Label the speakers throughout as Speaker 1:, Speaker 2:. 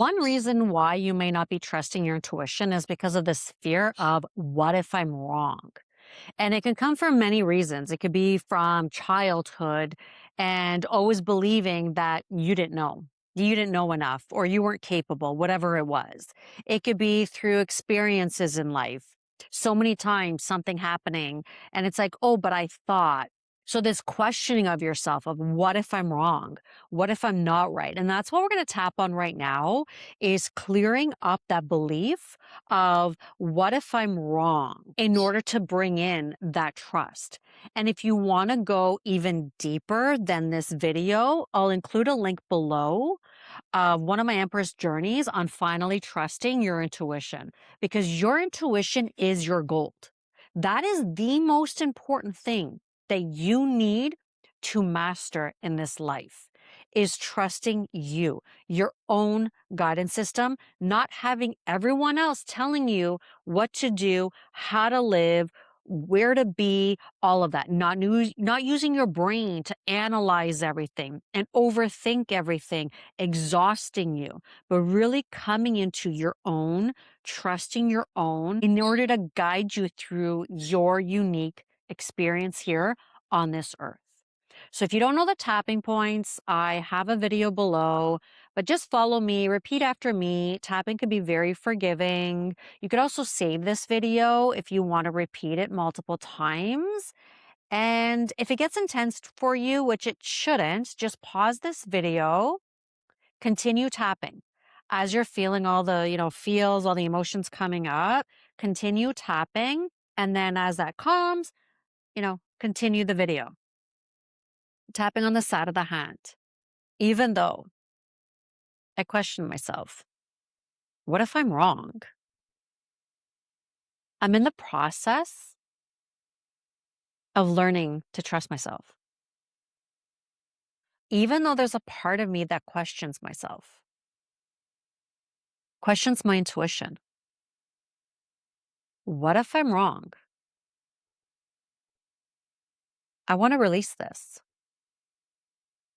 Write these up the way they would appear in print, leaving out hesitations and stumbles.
Speaker 1: One reason why you may not be trusting your intuition is because of this fear of what if I'm wrong? And it can come from many reasons. It could be from childhood and always believing that you didn't know. You didn't know enough or you weren't capable, whatever it was. It could be through experiences in life. So many times something happening and it's like, oh, but I thought. So this questioning of yourself of what if I'm wrong? What if I'm not right? And that's what we're going to tap on right now is clearing up that belief of what if I'm wrong in order to bring in that trust. And if you want to go even deeper than this video, I'll include a link below of one of my Empress journeys on finally trusting your intuition because your intuition is your gold. That is the most important thing that you need to master in this life is trusting you, your own guidance system, not having everyone else telling you what to do, how to live, where to be, all of that. Not using your brain to analyze everything and overthink everything, exhausting you, but really coming into your own, trusting your own in order to guide you through your unique experience here on this earth. So if you don't know the tapping points, I have a video below, but just follow me, repeat after me. Tapping can be very forgiving. You could also save this video if you want to repeat it multiple times. And if it gets intense for you, which it shouldn't, just pause this video, continue tapping. As you're feeling all the, feels, all the emotions coming up, continue tapping. And then as that calms, continue the video. Tapping on the side of the hand. Even though I question myself, what if I'm wrong? I'm in the process of learning to trust myself. Even though there's a part of me that questions myself, questions my intuition. What if I'm wrong? I want to release this.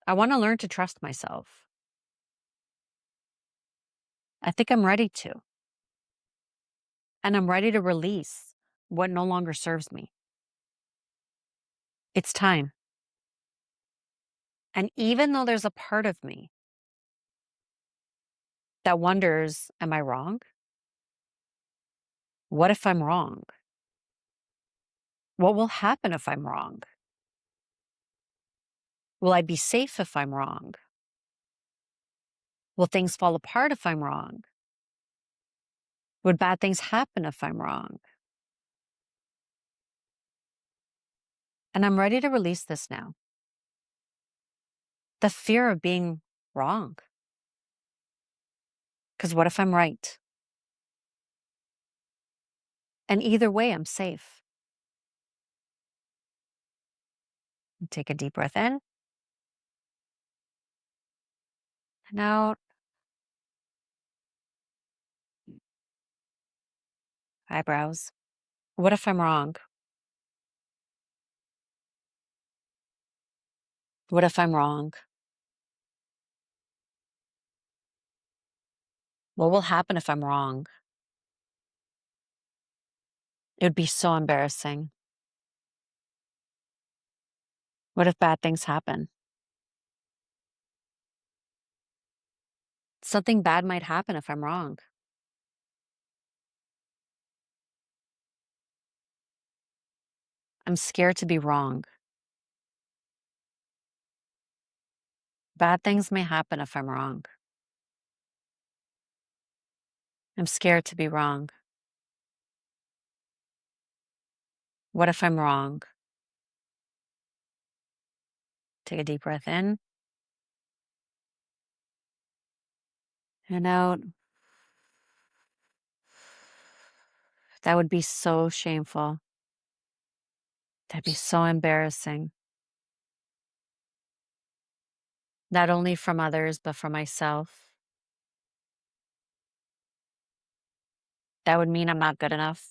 Speaker 1: I want to learn to trust myself. I think I'm ready to. And I'm ready to release what no longer serves me. It's time. And even though there's a part of me that wonders, am I wrong? What if I'm wrong? What will happen if I'm wrong? Will I be safe if I'm wrong? Will things fall apart if I'm wrong? Would bad things happen if I'm wrong? And I'm ready to release this now. The fear of being wrong. Because what if I'm right? And either way, I'm safe. Take a deep breath in and out. Eyebrows. What if I'm wrong? What if I'm wrong? What will happen if I'm wrong? It would be so embarrassing. What if bad things happen? Something bad might happen if I'm wrong. I'm scared to be wrong. Bad things may happen if I'm wrong. I'm scared to be wrong. What if I'm wrong? Take a deep breath in and out. That would be so shameful. That'd be so embarrassing. Not only from others, but for myself. That would mean I'm not good enough,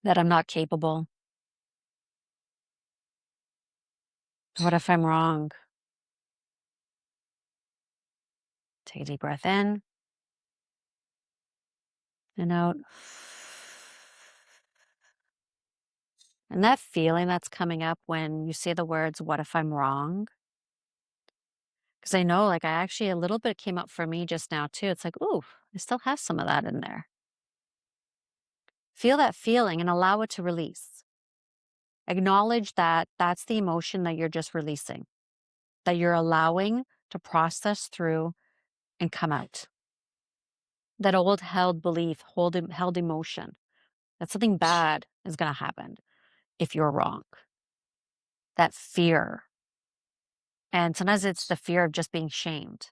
Speaker 1: that I'm not capable. What if I'm wrong? Take a deep breath in and out. And that feeling that's coming up when you say the words, what if I'm wrong? Because I know, like, I actually, a little bit came up for me just now, too. It's like, ooh, I still have some of that in there. Feel that feeling and allow it to release. Acknowledge that that's the emotion that you're just releasing, that you're allowing to process through and come out. That old held belief, held emotion, that something bad is going to happen if you're wrong. That fear. And sometimes it's the fear of just being shamed.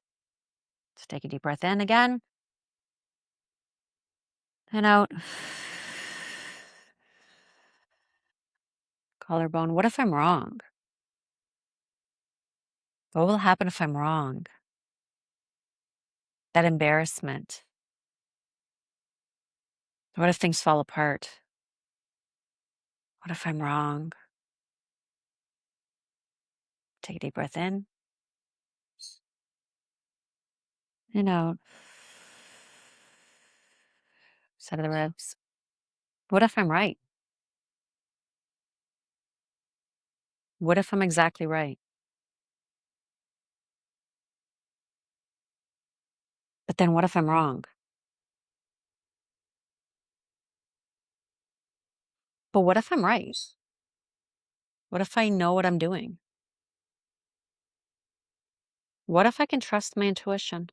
Speaker 1: So take a deep breath in again and out. Collarbone. What if I'm wrong? What will happen if I'm wrong? That embarrassment. What if things fall apart? What if I'm wrong? Take a deep breath in and out. Side of the ribs. What if I'm right? What if I'm exactly right? But then what if I'm wrong? But what if I'm right? What if I know what I'm doing? What if I can trust my intuition?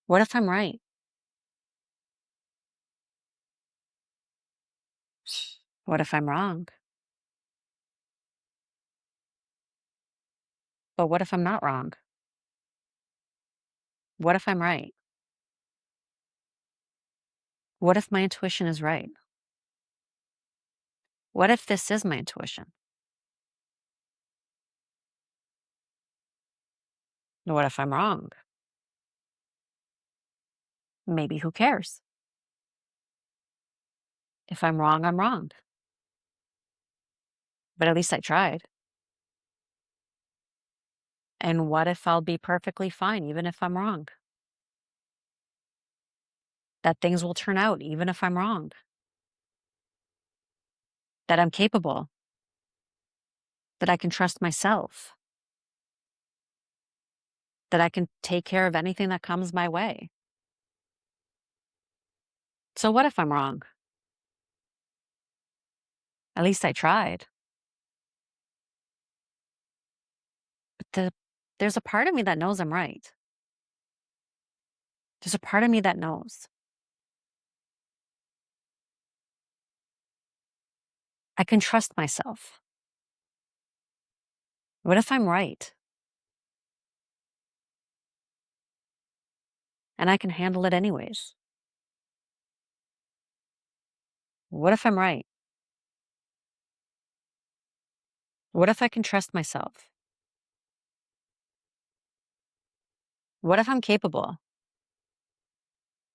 Speaker 1: What if I'm right? What if I'm wrong? But what if I'm not wrong? What if I'm right? What if my intuition is right? What if this is my intuition? What if I'm wrong? Maybe who cares? If I'm wrong, I'm wrong. But at least I tried. And what if I'll be perfectly fine, even if I'm wrong? That things will turn out, even if I'm wrong. That I'm capable. That I can trust myself. That I can take care of anything that comes my way. So what if I'm wrong? At least I tried. But there's a part of me that knows I'm right. There's a part of me that knows. I can trust myself. What if I'm right? And I can handle it anyways. What if I'm right? What if I can trust myself? What if I'm capable?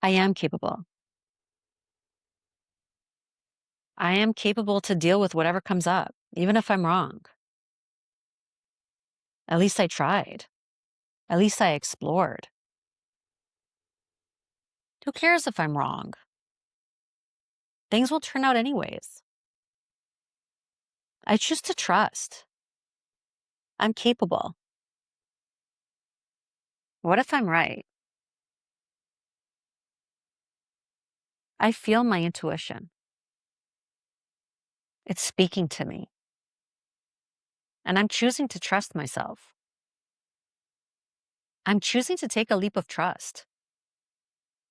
Speaker 1: I am capable. I am capable to deal with whatever comes up, even if I'm wrong. At least I tried. At least I explored. Who cares if I'm wrong? Things will turn out anyways. I choose to trust. I'm capable. What if I'm right? I feel my intuition. It's speaking to me. And I'm choosing to trust myself. I'm choosing to take a leap of trust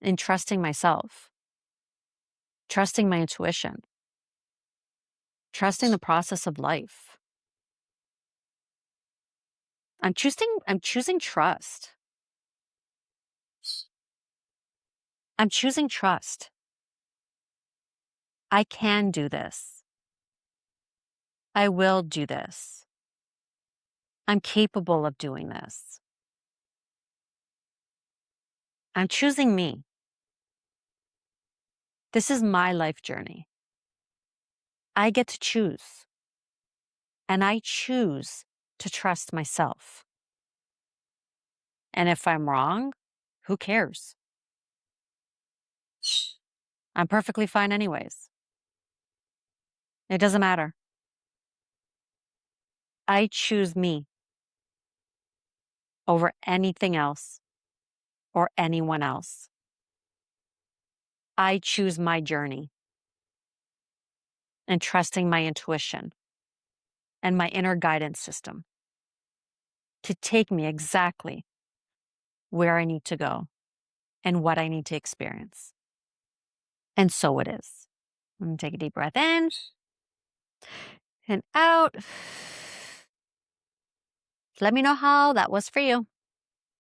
Speaker 1: in trusting myself, trusting my intuition, trusting the process of life. I'm choosing trust. I'm choosing trust. I can do this. I will do this. I'm capable of doing this. I'm choosing me. This is my life journey. I get to choose. And I choose to trust myself. And if I'm wrong, who cares? I'm perfectly fine anyways. It doesn't matter. I choose me over anything else or anyone else. I choose my journey and trusting my intuition and my inner guidance system to take me exactly where I need to go and what I need to experience. And so it is. I'm gonna take a deep breath in and out. Let me know how that was for you.